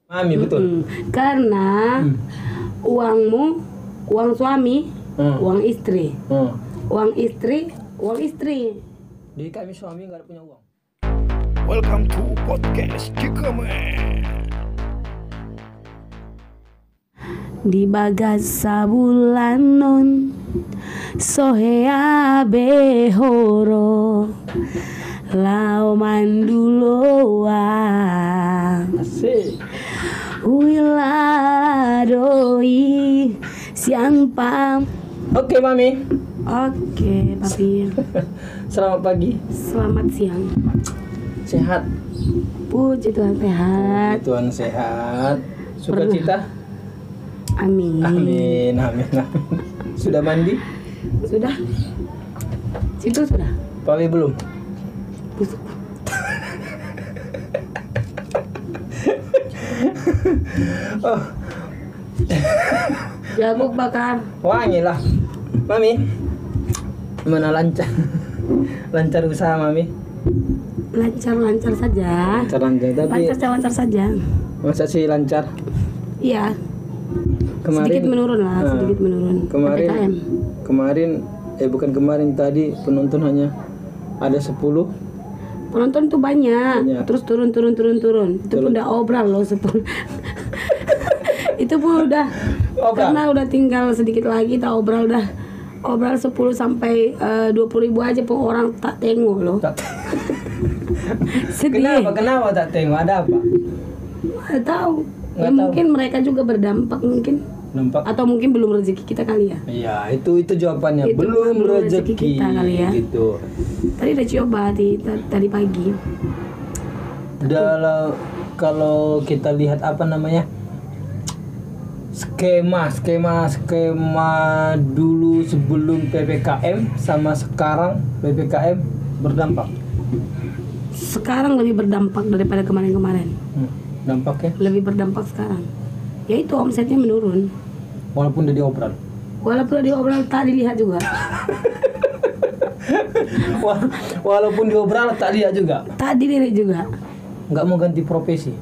Mami betul. Karena uangmu, uang suami, uang istri, uang istri, uang istri. Jadi kami suami nggak punya uang. Welcome to podcast Cikamen. Di bagas sabulanon sohea behoro lao manduloa Asik. Wiladoi siang pam. Oke Mami. Oke papi. Selamat pagi. Selamat siang. Sehat. Puji Tuhan sehat. Tuhan sehat. Sukacita. Amin. Amin. Sudah mandi? Sudah. Situ sudah. Papi belum. Busuk. Oh, Jagung bakar. wangi lah. Mami, gimana lancar? Lancar usaha Mami? Lancar saja. Lancar tapi Lancar saja. masa sih lancar? Iya. Kemarin Sedikit menurun lah, sedikit menurun. PPKM. Bukan kemarin tadi penonton hanya ada 10. Penonton tuh banyak. Terus turun. Itu pun udah obral loh 10. Itu pun udah Obral. karena udah tinggal sedikit lagi tak obral 10 sampai 20.000 aja pun orang tak tengok loh. Sedih. Kenapa tak tengok? Ada apa? Nggak tahu. Nggak Ya tahu. mungkin mereka juga berdampak mungkin. Nampak? Atau mungkin belum rezeki kita kali ya. Iya, itu jawabannya. Itu belum belum rezeki rezeki kita kali ya. gitu. Tadi udah coba tadi pagi. Kalau kita lihat skema dulu sebelum PPKM sama sekarang PPKM berdampak. Sekarang lebih berdampak daripada kemarin-kemarin. Dampaknya Lebih berdampak sekarang. Yaitu omsetnya menurun. walaupun udah diobral. Walaupun diobral tak dilihat juga. Walaupun diobral tak lihat juga. Tak dilihat juga. Nggak mau ganti profesi.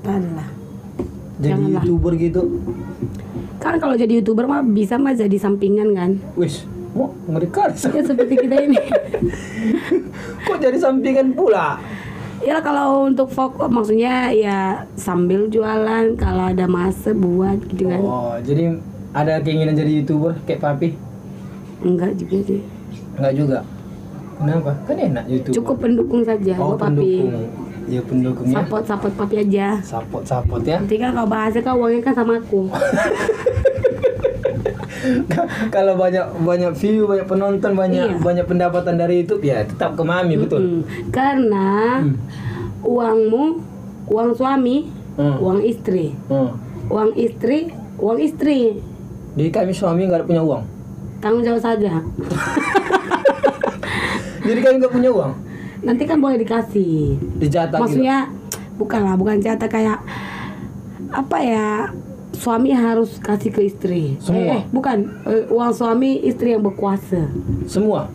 Tak adalah. Jadi Janganlah. YouTuber gitu. Kan kalau jadi YouTuber mah bisa mah jadi sampingan kan. Wis, mau ngerikan. Ya seperti kita ini. Kok jadi sampingan pula? Ya kalau untuk fokus maksudnya ya sambil jualan kalau ada masa buat gitu kan. Oh, jadi ada keinginan jadi YouTuber kayak Papi? Enggak juga sih. Enggak juga. Kenapa? Kan enak YouTuber. Cukup pendukung saja Oh, gua papi. pendukung. Ya pendukungnya. Support papi aja. Support ya. Nanti kan kalau bahasnya kan uangnya kan sama aku. Kalau banyak view, banyak penonton, Iya. banyak pendapatan dari YouTube ya tetap ke Mami betul. Karena uangmu, uang suami, uang istri, Hmm. uang istri, uang istri. Jadi kami suami nggak punya uang. Tanggung jawab saja. Jadi kami nggak punya uang. Nanti kan boleh dikasih. Dijatah gitu. Maksudnya bukan jatah kayak apa ya? Suami harus kasih ke istri. Semua? Bukan. Uang suami istri yang berkuasa. Semua.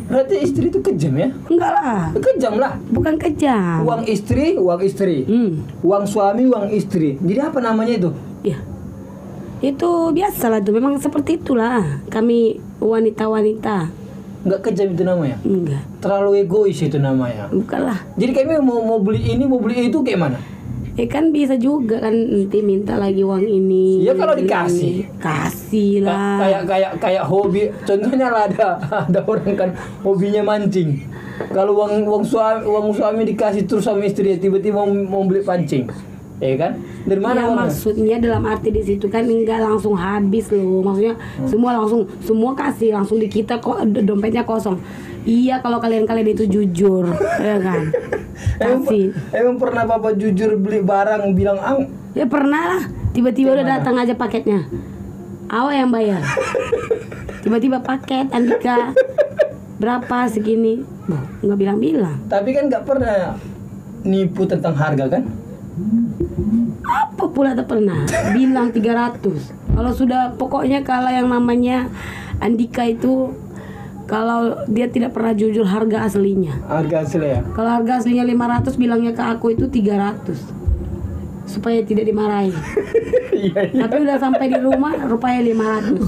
Berarti istri itu kejam ya? Enggak lah. Kejam lah. Bukan kejam. Uang istri. Uang suami, uang istri. Jadi apa namanya itu? Ya. Itu biasalah tuh. Memang seperti itulah. Kami wanita-wanita. Nggak kejam itu namanya. Enggak. Terlalu egois itu namanya. Bukanlah. Jadi kami mau beli ini, mau beli itu kayak mana? Kan bisa juga kan nanti minta lagi uang ini. Ya kalau beli dikasih. ini. Kasih lah. Kayak hobi. Contohnya lah ada orang kan hobinya mancing. Kalau uang suami dikasih terus sama istri tiba-tiba mau beli pancing. Kan? Dari mana Ya uangnya? maksudnya dalam arti di situ kan enggak langsung habis loh. Maksudnya semua kasih langsung di kita kok dompetnya kosong. Iya kalau kalian itu jujur, ya kan? Kasih. Emang pernah Papa jujur beli barang bilang Ya pernah lah. Tiba-tiba udah datang aja paketnya. Awak yang bayar. Tiba-tiba paket Andika berapa segini. Nggak bilang-bilang. Tapi kan nggak pernah nipu tentang harga kan? Apa pula tak pernah bilang 300. Kalau sudah pokoknya kalau yang namanya Andika itu kalau dia tidak pernah jujur harga aslinya. Harga asli ya. Kalau harga aslinya 500, bilangnya ke aku itu 300 supaya tidak dimarahi. Iya iya. Tapi udah sampai di rumah rupanya 500.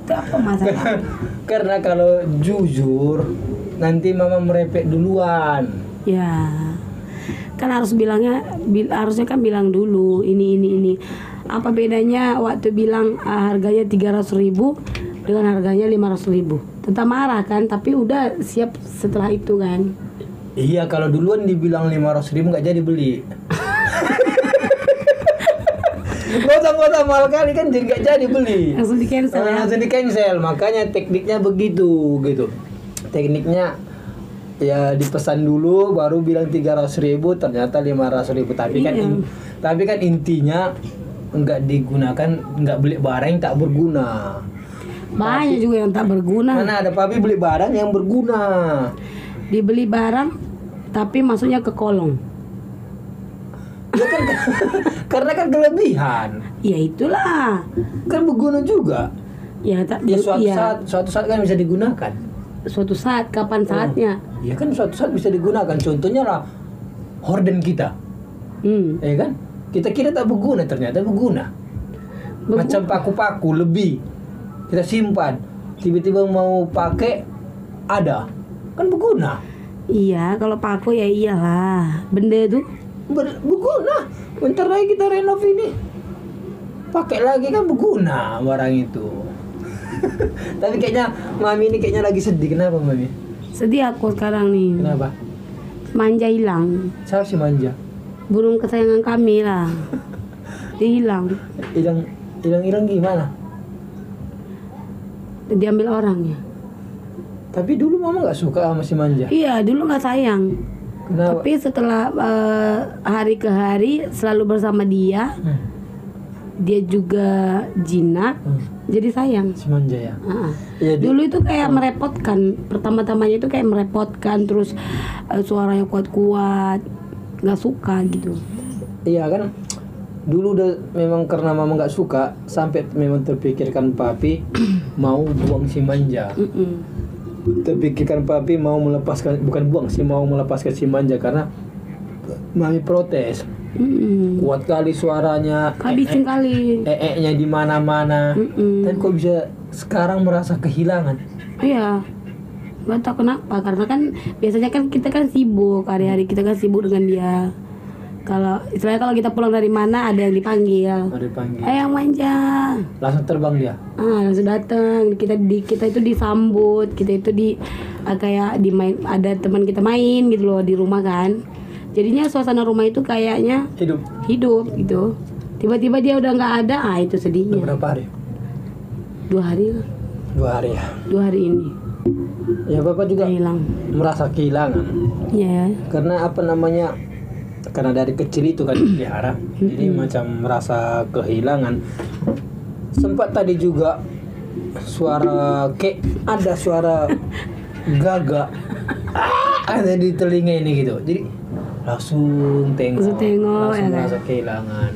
Itu apa masalah? Karena kalau jujur nanti mama merepek duluan. Ya, kan harusnya kan bilang dulu ini. Apa bedanya waktu bilang harganya 300.000 dengan harganya 500.000? Tetap marah kan, tapi udah siap setelah itu kan. Iya, kalau duluan dibilang 500.000 nggak jadi beli. Gosong mahal kali kan jadi nggak jadi beli. Langsung di cancel ya. Langsung di cancel. Makanya tekniknya begitu gitu. Tekniknya ya dipesan dulu baru bilang 300.000 ternyata 500.000 tapi kan intinya nggak digunakan, nggak beli barang yang tak berguna. Banyak juga yang tak berguna. Mana ada papi beli barang yang berguna. Dibeli barang tapi masuknya ke kolong. Ya kan karena kan kelebihan. Ya itulah. Kan berguna juga. Ya tak Ya suatu saat kan bisa digunakan. Suatu saat, kapan saatnya? Ya kan suatu saat bisa digunakan. Contohnya lah horden kita. Ya kan? Kita kira tak berguna, ternyata berguna. Macam paku-paku lebih. Kita simpan. Tiba-tiba mau pakai ada. Kan berguna. Iya, kalau paku ya iyalah. Benda itu Berguna. Bentar lagi kita renov ini. Pakai lagi kan berguna barang itu. Tapi kayaknya Mami ini kayaknya lagi sedih. Kenapa Mami? sedih aku sekarang nih. Kenapa? Manja hilang. Siapa sih manja? Burung kesayangan kami lah. Dia hilang. Hilang gimana? Diambil orangnya. Tapi dulu Mama nggak suka sama si manja. Iya, dulu nggak sayang. Kenapa? Tapi setelah hari ke hari selalu bersama dia, dia juga jinak, jadi sayang. Si manja ya. Ya, Dulu itu kayak merepotkan. Pertama-tamanya itu kayak merepotkan, terus suaranya kuat-kuat, nggak suka gitu. Iya kan. Dulu udah memang karena Mama nggak suka sampai memang terpikirkan papi mau buang si manja. Terpikirkan papi mau melepaskan, bukan buang sih, mau melepaskan si manja karena Mami protes. Kuat kali suaranya, Habisin kali. nya di mana-mana. Tapi kok bisa sekarang merasa kehilangan? Iya, nggak tahu kenapa. Karena kan biasanya kan kita kan sibuk, hari-hari kita kan sibuk dengan dia. Kalau istilahnya kalau kita pulang dari mana ada yang dipanggil. Ada dipanggil. Yang manja. Langsung terbang dia. Langsung datang. Kita itu disambut, kita itu kayak ada teman kita main gitu loh di rumah kan. Jadinya suasana rumah itu kayaknya hidup gitu. Tiba-tiba dia udah nggak ada, itu sedihnya. Berapa hari? 2 hari lah. 2 hari ya. 2 hari ini. Ya Bapak juga Hilang. merasa kehilangan. Iya. Karena apa namanya? Karena dari kecil itu kan dipelihara, jadi macam merasa kehilangan. Sempat tadi juga ada suara gagak ada di telinga ini gitu. Jadi langsung tengok ya kan? merasa kehilangan.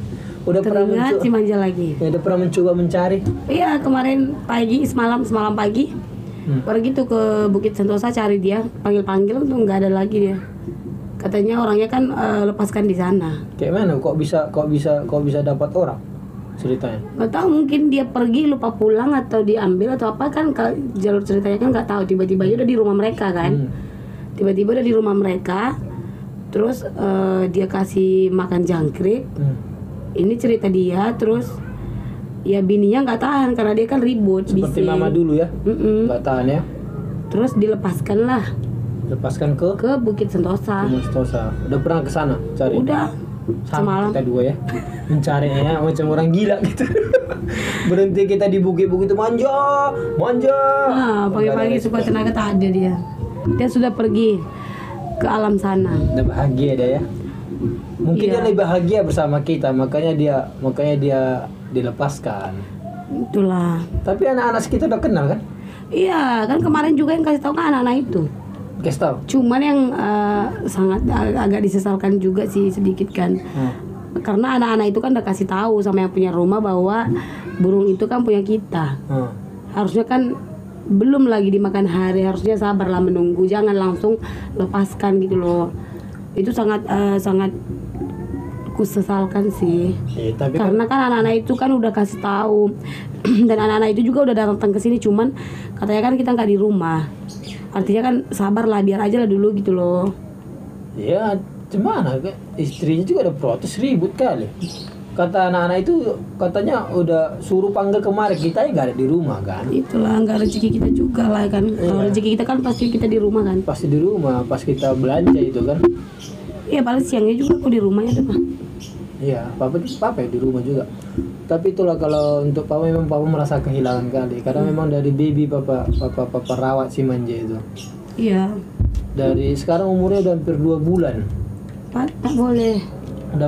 Udah Teringat si manja lagi. udah pernah mencoba mencari? Iya, kemarin pagi, semalam pagi pergi tuh ke Bukit Sentosa cari dia, panggil tuh nggak ada lagi dia. Katanya orangnya kan lepaskan di sana. Kayak mana? Kok bisa dapat orang? Ceritanya? Nggak tahu, mungkin dia pergi lupa pulang atau diambil atau apa kan, jalur ceritanya kan nggak tahu. Tiba-tiba udah di rumah mereka kan. Tiba-tiba udah di rumah mereka. Terus dia kasih makan jangkrik. Ini cerita dia. Terus ya bininya nggak tahan karena dia kan ribut. Seperti bising. Mama dulu ya? Nggak tahan ya? Terus dilepaskan lah. Lepaskan ke Bukit Sentosa. Sentosa. Udah pernah ke sana cari? Udah. Sama kita dua ya. Mencarinya macam orang gila gitu. Berhenti kita di bukit-bukit itu manja. Pagi-pagi supaya tenaga tak ada dia. Dia sudah pergi ke alam sana. Udah bahagia dia ya. Mungkin dia lebih bahagia bersama kita, makanya dia dilepaskan. Itulah. Tapi anak-anak kita udah kenal kan? Iya, kan kemarin juga yang kasih tahu kan anak-anak itu. Kasih tahu. Cuman yang sangat agak disesalkan juga sih sedikit kan. Karena anak-anak itu kan udah kasih tahu sama yang punya rumah bahwa burung itu kan punya kita. Harusnya kan belum lagi dimakan hari, harusnya sabarlah menunggu, jangan langsung lepaskan gitu loh. Itu sangat kusesalkan sih. Tapi Karena kan anak-anak itu kan udah kasih tahu dan anak-anak itu juga udah datang ke sini, cuman katanya kan kita nggak di rumah. Artinya kan sabarlah, biar aja lah dulu gitu loh. ya gimana, istrinya juga ada protes, ribut kali. Kata anak-anak itu katanya udah suruh panggil kemarin, kita ya nggak ada di rumah kan. Itulah nggak rezeki kita juga lah kan. Kalau Iya. rezeki kita kan pasti kita di rumah kan. Pasti di rumah pas kita belanja itu kan. Iya, paling siangnya juga aku di rumah ya tuh. Iya, papa ya di rumah juga. Tapi itulah, kalau untuk papa memang papa merasa kehilangan kali, karena memang dari baby papa rawat si Manja itu. Iya. Dari sekarang umurnya udah hampir 2 bulan. Pak, tak boleh. Udah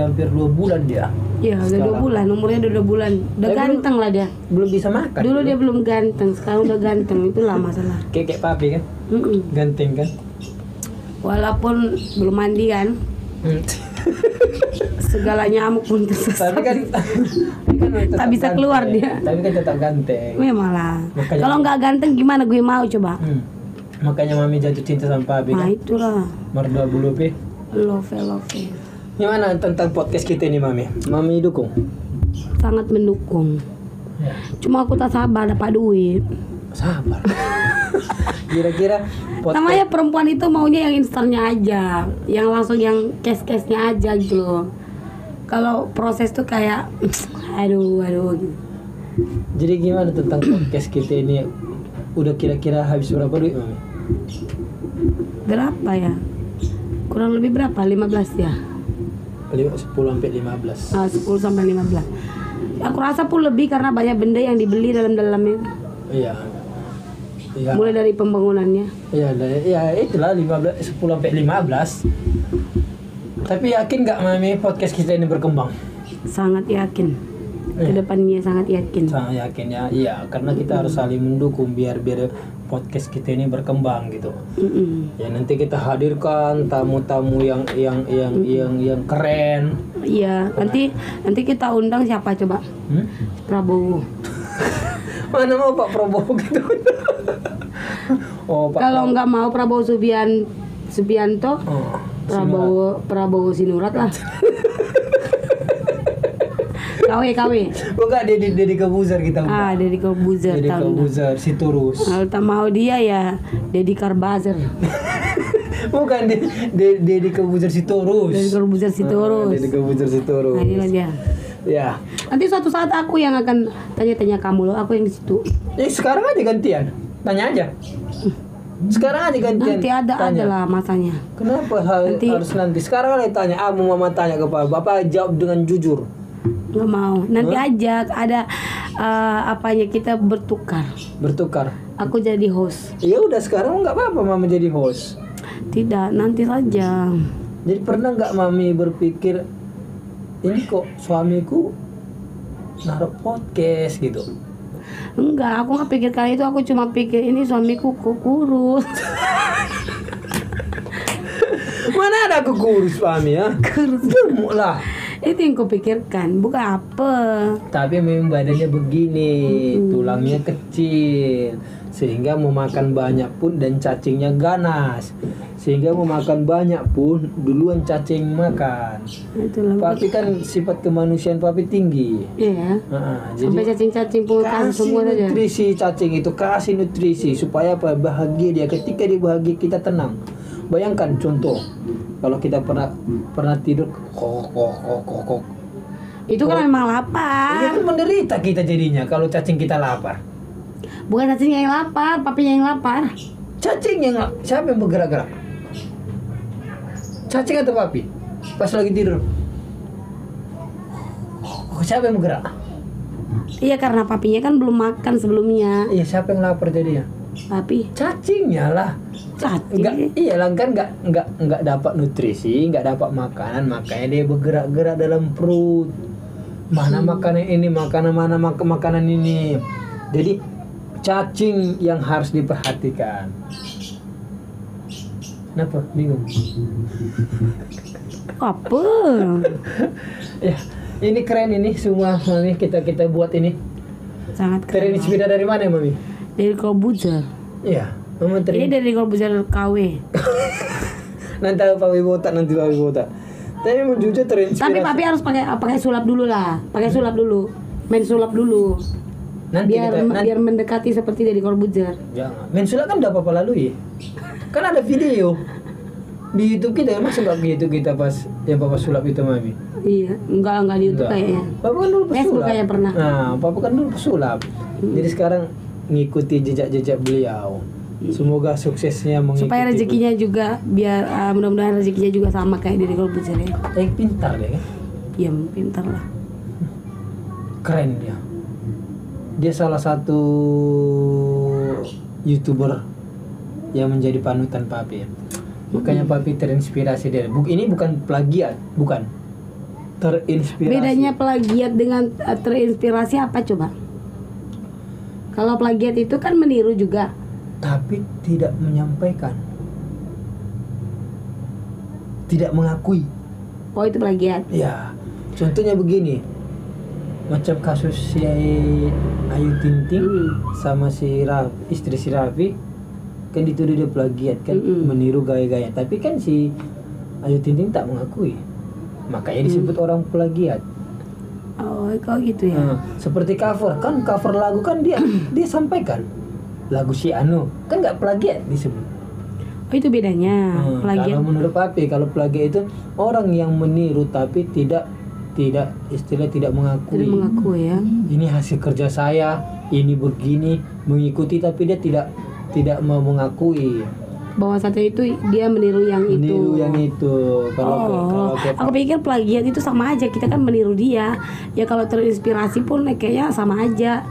hampir 2 bulan dia. Iya, udah 2 Sekarang. bulan, umurnya udah 2 bulan. Udah Tapi ganteng lah dia. Belum bisa makan. Dulu dia belum ganteng, sekarang udah ganteng, itulah masalah. Kayak papi kan, Mm-mm. ganteng kan. Walaupun belum mandi kan, segala nyamuk pun tersesat. Tapi kan tetap Tak bisa keluar ganteng. dia. Tapi kan tetap ganteng. Memang lah. Makanya- Kalau nggak ganteng gimana gue mau coba? Makanya mami jatuh cinta sama papi Nah kan. itulah, Merdua bulu pi. love. Gimana tentang podcast kita ini mami? Mami dukung. Sangat mendukung. Ya. Cuma aku tak sabar dapat duit. Sabar. Kira-kira podcast Namanya perempuan itu maunya yang instannya aja, yang langsung yang cash-cashnya aja gitu loh. Kalau proses tuh kayak aduh gitu. Jadi gimana tentang podcast kita ini? Udah kira-kira habis berapa duit mami? Berapa ya? Kurang lebih berapa? 15 ya? 10-15. 10 sampai 15. Aku rasa pun lebih karena banyak benda yang dibeli dalam-dalamnya. Iya. Iya. Mulai dari pembangunannya. Ya itulah 10-15. Tapi yakin nggak mami podcast kita ini berkembang? Sangat yakin. Iya. Kedepannya sangat yakin. Sangat yakin ya. Iya, karena kita harus saling mendukung biar podcast kita ini berkembang gitu. Mm-mm. Ya nanti kita hadirkan tamu-tamu yang keren. Iya, nanti kita undang siapa coba? Prabowo. Mana mau Pak Prabowo gitu? Oh Pak. Kalau nggak mau Prabowo Subianto, Oh, Prabowo Sinurat lah. KW. Bukan Deddy Kebuzer kita undang. Deddy Corbuzier Deddy tahun. Kebuzer Sitorus. Kalau tak mau dia ya Deddy Corbuzier. Bukan Deddy Kebuzer Sitorus. Deddy Corbuzier Sitorus. Deddy Kebuzer Sitorus. Nah, inilah dia. Ya. Nanti suatu saat aku yang akan tanya-tanya kamu loh, aku yang di situ. Sekarang aja gantian. Tanya aja. Sekarang aja gantian. Nanti ada lah masanya. Kenapa Nanti- harus nanti? Sekarang aja tanya. Mau mama tanya ke Bapak jawab dengan jujur. Nggak mau. Nanti aja ada apanya kita bertukar. Bertukar. Aku jadi host. Ya udah sekarang nggak apa-apa mama jadi host. Tidak, nanti saja. Jadi pernah nggak mami berpikir ini kok suamiku naruh podcast gitu? Enggak, aku nggak pikirkan itu. Aku cuma pikir ini suamiku kok kurus. Mana ada aku kurus suami ya? Kurus. Gemuk lah. Itu yang kupikirkan, bukan apa. Tapi memang badannya begini, tulangnya kecil, sehingga memakan banyak pun dan cacingnya ganas, sehingga memakan banyak pun duluan cacing makan. Itulah. Papi kan sifat kemanusiaan papi tinggi. Iya. Jadi Sampai cacing-cacing pun kasih semua saja. nutrisi cacing itu, kasih nutrisi supaya apa, bahagia dia. Ketika dia bahagia kita tenang. Bayangkan contoh, kalau kita pernah tidur kok. Itu kan memang lapar. Itu menderita kita jadinya kalau cacing kita lapar. Bukan cacingnya yang lapar, papinya yang lapar. Cacing yang siapa yang bergerak-gerak? Cacing atau papi? Pas lagi tidur. Siapa yang bergerak? Iya, karena papinya kan belum makan sebelumnya. Iya, siapa yang lapar jadinya? Papi, Cacingnya lah. cacing. Iya lah kan nggak dapat nutrisi, nggak dapat makanan, makanya dia bergerak-gerak dalam perut. Mana makanan ini, makanan ini. Jadi cacing yang harus diperhatikan. Kenapa? Bingung. Apa? Ya, ini keren ini semua ini kita buat ini. Sangat keren. Terinspirasi dari mana, Mami? Dari Corbuzier. Iya, Mami Ini dari Corbuzier KW. Nanti Papi botak. Tapi memang jujur terinspirasi. Tapi papi harus pakai sulap dulu lah. Pakai sulap dulu. Main sulap dulu. Nanti Biar mendekati seperti dari Corbuzier. Jangan. Main sulap kan udah apa-apa lalu ya. Kan ada video di YouTube kita, masa nggak gitu kita pas yang papa sulap itu, Mami? Iya, enggak di YouTube kayaknya. Papa kan dulu Facebook pesulap. kayak pernah. Nah, papa kan dulu pesulap. Jadi sekarang ngikuti jejak-jejak beliau. Semoga suksesnya mengikuti. Supaya rezekinya juga biar mudah-mudahan rezekinya juga sama kayak dari Corbuzier ya. Pintar deh kan? Iya, pintar lah. Keren dia. Dia salah satu YouTuber yang menjadi panutan papi. Makanya papi terinspirasi dari. Ini bukan plagiat, bukan. Terinspirasi. Bedanya plagiat dengan terinspirasi apa coba? Kalau plagiat itu kan meniru juga, tapi tidak menyampaikan, tidak mengakui. oh itu plagiat. Ya, contohnya begini, macam kasus si Ayu Ting Ting sama si istri si Raffi, kan dituduh dia plagiat kan, meniru gaya-gaya. Tapi kan si Ayu Ting Ting tak mengakui, makanya disebut orang plagiat. Oh kok gitu ya. Seperti cover lagu kan dia sampaikan lagu si Anu kan nggak plagiat disebut. Oh itu bedanya plagiat. Kalau menurut papi, kalau plagiat itu orang yang meniru tapi tidak istilah tidak mengakui. Tidak mengakui ya. Ini hasil kerja saya, ini begini, mengikuti tapi dia tidak mau mengakui. Bahwa satu itu dia meniru yang itu. Kalau aku pikir plagiat itu sama aja, kita kan meniru dia. Ya kalau terinspirasi pun kayaknya sama aja.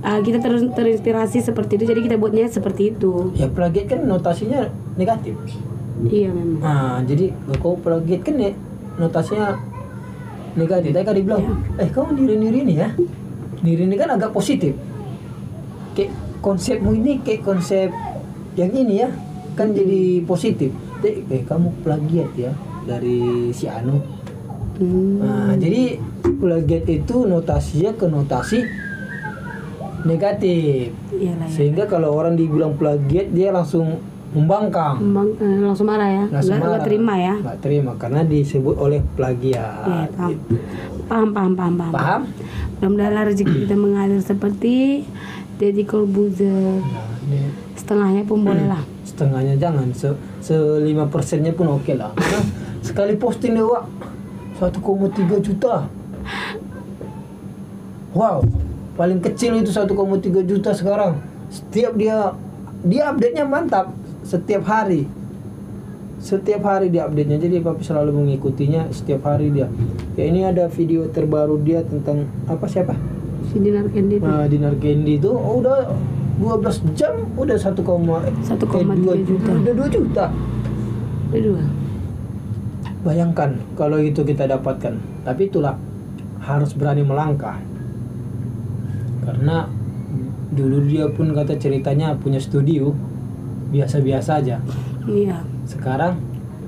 Kita terinspirasi seperti itu, jadi kita buatnya seperti itu. Ya plagiat kan notasinya negatif. Iya memang. Jadi kalau plagiat kan notasinya negatif. Tadi kan dibilang, kamu niru ini ya. Niru ini kan agak positif. Kayak konsepmu ini kayak konsep yang ini ya. Kan jadi positif. Kamu plagiat ya dari si Anu. Jadi plagiat itu notasinya ke notasi negatif. Iyalah, sehingga kalau orang dibilang plagiat dia langsung membangkang. Langsung marah ya. Nggak terima ya. Nggak terima karena disebut oleh plagiat. Ya, paham. Paham? Mudah-mudahan rezeki kita mengalir seperti Deddy Corbuzier. Setengahnya pun boleh lah. Setengahnya jangan, 5%-nya pun oke lah. Karena sekali posting dia 1,3 juta. Wow, paling kecil itu 1,3 juta sekarang. Setiap dia update-nya mantap, setiap hari dia update-nya. Jadi papi selalu mengikutinya setiap hari dia. Ya ini ada video terbaru dia tentang siapa? Si Dinar Kendi. Dinar Kendi itu udah 12 jam udah 1,3 juta. Udah 2 juta. Udah 2. Bayangkan kalau itu kita dapatkan. Tapi itulah harus berani melangkah. Karena dulu dia pun kata ceritanya punya studio biasa-biasa aja. Iya. Sekarang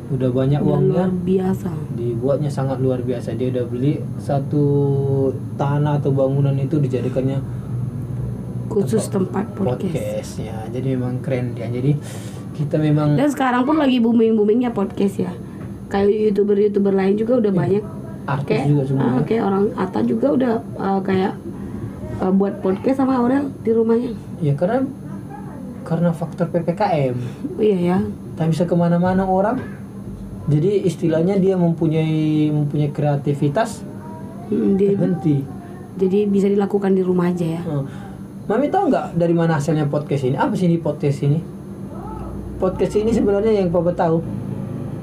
udah banyak uangnya. Luar biasa. Dibuatnya sangat luar biasa. Dia udah beli satu tanah atau bangunan itu dijadikannya khusus tempat podcastnya. Jadi memang keren dia. Jadi kita memang. Dan sekarang pun lagi boomingnya podcast ya. Kayak youtuber lain juga udah banyak. Artis juga semua. Kayak orang Atta juga udah kayak buat podcast sama Aurel di rumahnya. Ya karena faktor PPKM. Iya ya. Tak bisa kemana-mana orang. Jadi istilahnya dia mempunyai kreativitas. Berhenti. Jadi bisa dilakukan di rumah aja ya. Mami tahu nggak dari mana hasilnya podcast ini? Apa sih ini podcast ini? Podcast ini sebenarnya yang papa tahu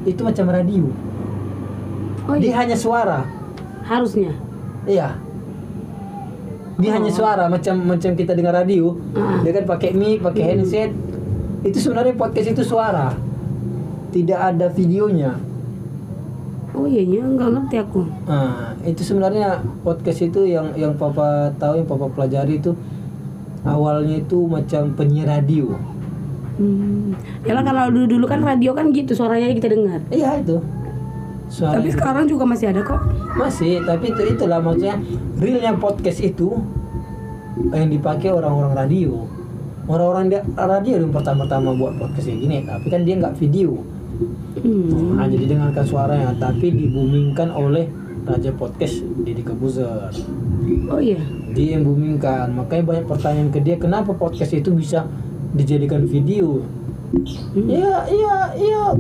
itu macam radio. Dia hanya suara. Harusnya. Iya. Dia hanya suara macam kita dengar radio. Dia kan pakai mic, pakai headset. Itu sebenarnya podcast itu suara. Tidak ada videonya. Oh iya, nggak ngerti aku. Itu sebenarnya podcast itu yang papa tahu, yang papa pelajari itu awalnya itu macam penyiar radio. Yalah kalau dulu kan radio kan gitu suaranya kita dengar. Iya itu. Tapi sekarang juga masih ada kok. Masih, tapi itulah maksudnya realnya podcast itu yang dipakai orang-orang radio. Orang-orang radio yang pertama-tama buat podcast kayak gini, tapi kan dia nggak video. Hanya didengarkan suaranya, tapi dibumingkan oleh Raja Podcast Deddy Corbuzier. Oh iya. Dia yang boomingkan, makanya banyak pertanyaan ke dia, kenapa podcast itu bisa dijadikan video? Ya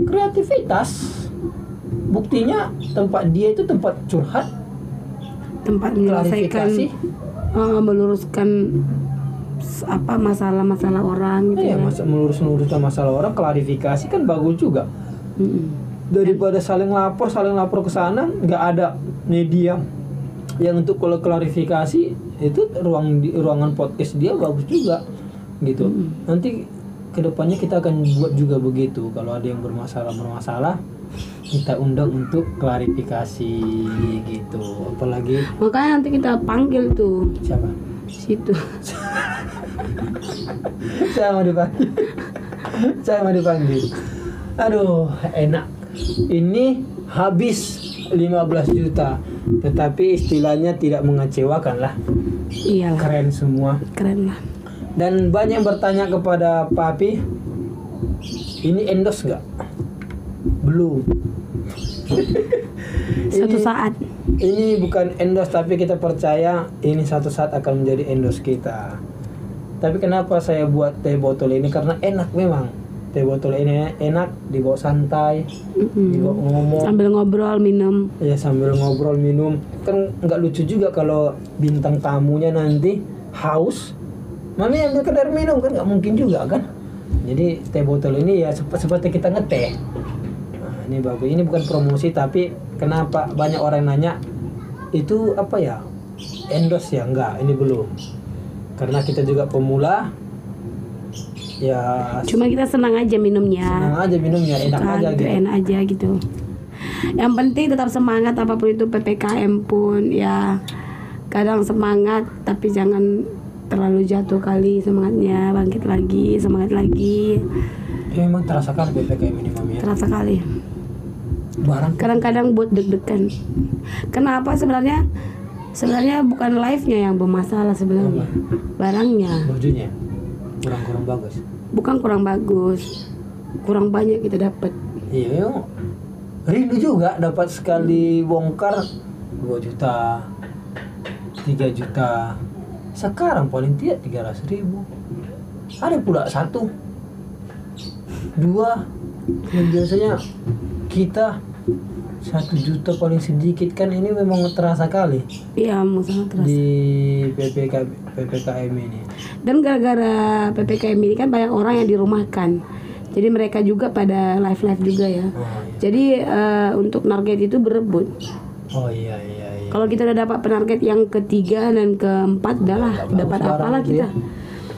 kreativitas. Buktinya tempat dia itu tempat curhat, Tempat menyelesaikan, klarifikasi. meluruskan masalah-masalah orang gitu Iya, ya. meluruskan masalah orang, klarifikasi kan bagus juga. Daripada saling lapor ke sana, nggak ada media yang untuk kalau klarifikasi, itu ruangan podcast dia bagus juga gitu. Nanti kedepannya kita akan buat juga begitu. Kalau ada yang bermasalah, kita undang untuk klarifikasi gitu. Apalagi Makanya nanti kita panggil tuh siapa? situ. Saya mau dipanggil. Aduh, enak. Ini habis 15 juta, tetapi istilahnya tidak mengecewakan lah. Iyalah, Keren semua. keren lah. Dan banyak yang bertanya kepada Papi, ini endorse nggak? Belum. Suatu saat. Ini bukan endorse, tapi kita percaya ini satu saat akan menjadi endorse kita. Tapi kenapa saya buat teh botol ini? Karena enak memang. Teh botol ini enak, dibawa santai, dibawa ngomong. Sambil ngobrol minum. Ya sambil ngobrol minum. Kan nggak lucu juga kalau bintang tamunya nanti haus, Mami ambil kadar minum, kan nggak mungkin juga kan. Jadi teh botol ini ya seperti kita ngeteh. Nah, ini bagus. Ini bukan promosi, tapi kenapa banyak orang nanya itu apa ya, endorse ya? Enggak, ini belum. Karena kita juga pemula. Ya Cuma kita senang aja minumnya. senang aja minumnya, enak aja gitu, gitu. enak aja gitu. Yang penting tetap semangat, apapun itu PPKM pun ya. Kadang semangat tapi jangan terlalu jatuh kali semangatnya, bangkit lagi, semangat lagi. Ya, memang terasa kan PPKM ini Mami ya. Terasa kali. Barang Kadang-kadang buat deg-degan. Kenapa sebenarnya? Sebenarnya bukan live-nya yang bermasalah sebenarnya. Barangnya. bajunya kurang bagus. Bukan kurang bagus. Kurang banyak kita dapat. Iya, rindu juga dapat sekali bongkar 2 juta, 3 juta. Sekarang paling tidak 300.000. Ada pula 1, 2. Yang biasanya kita 1 juta paling sedikit, kan ini memang terasa kali Iya, mau sangat terasa. di PPKM ini. Dan gara-gara PPKM ini kan banyak orang yang dirumahkan. Jadi mereka juga pada live-live juga ya. Oh iya. Jadi untuk target itu berebut. Oh iya. Kalau kita udah dapat penarget yang ketiga dan keempat, udahlah, Nggak dapat bagus apalah barang kita. gitu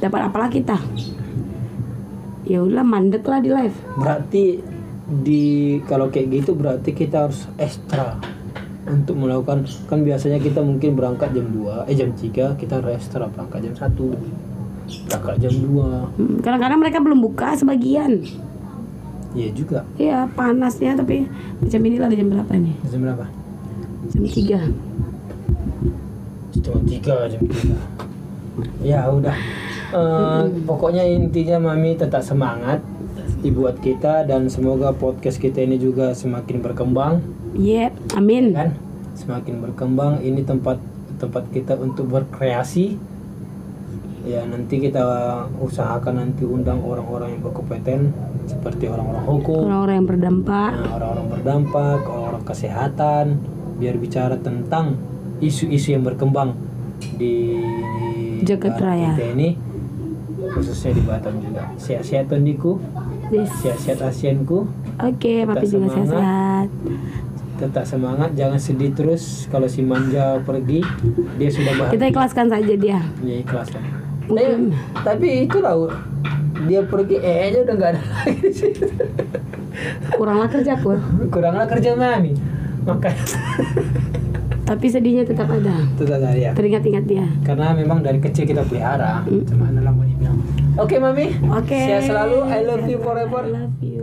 Dapat apalah kita. Ya udah mandek lah di live. Berarti kalau kayak gitu berarti kita harus ekstra untuk melakukan, kan biasanya kita mungkin berangkat jam 3, kita harus ekstra berangkat jam 1, berangkat jam 2. Kadang-kadang mereka belum buka sebagian. Iya juga. Iya, panasnya, tapi jam ini lah, jam berapa nih? Jam berapa? Jam 3. Jam 3. Ya udah. Pokoknya intinya Mami tetap semangat dibuat kita, dan semoga podcast kita ini juga semakin berkembang. Yep, amin. Kan semakin berkembang. Ini tempat kita untuk berkreasi ya. Nanti kita usahakan nanti undang orang-orang yang berkompeten, seperti orang-orang hukum, Orang-orang yang berdampak. orang-orang berdampak, orang-orang kesehatan, biar bicara tentang isu-isu yang berkembang di Jagat barat Raya. kita ini, khususnya di Batam juga. Sehat-sehat Tondiku, Yes. sehat-sehat Asianku. Oke, Tetap Papi juga semangat. sehat-sehat. Tetap semangat, jangan sedih terus kalau si Manja pergi. Dia sudah bahagia. Kita ikhlaskan saja dia. Ya ikhlas kan. Mungkin. Tapi itulah, dia pergi aja udah nggak ada lagi di situ. Kuranglah kerja, Kur. Kuranglah kerja Mami. Makanya Tapi sedihnya tetap ada. tetap ya. Teringat-ingat dia. Karena memang dari kecil kita pelihara. Cuma dalam bilang. Oke Mami. Oke. Sehat selalu. I love you forever. I love you.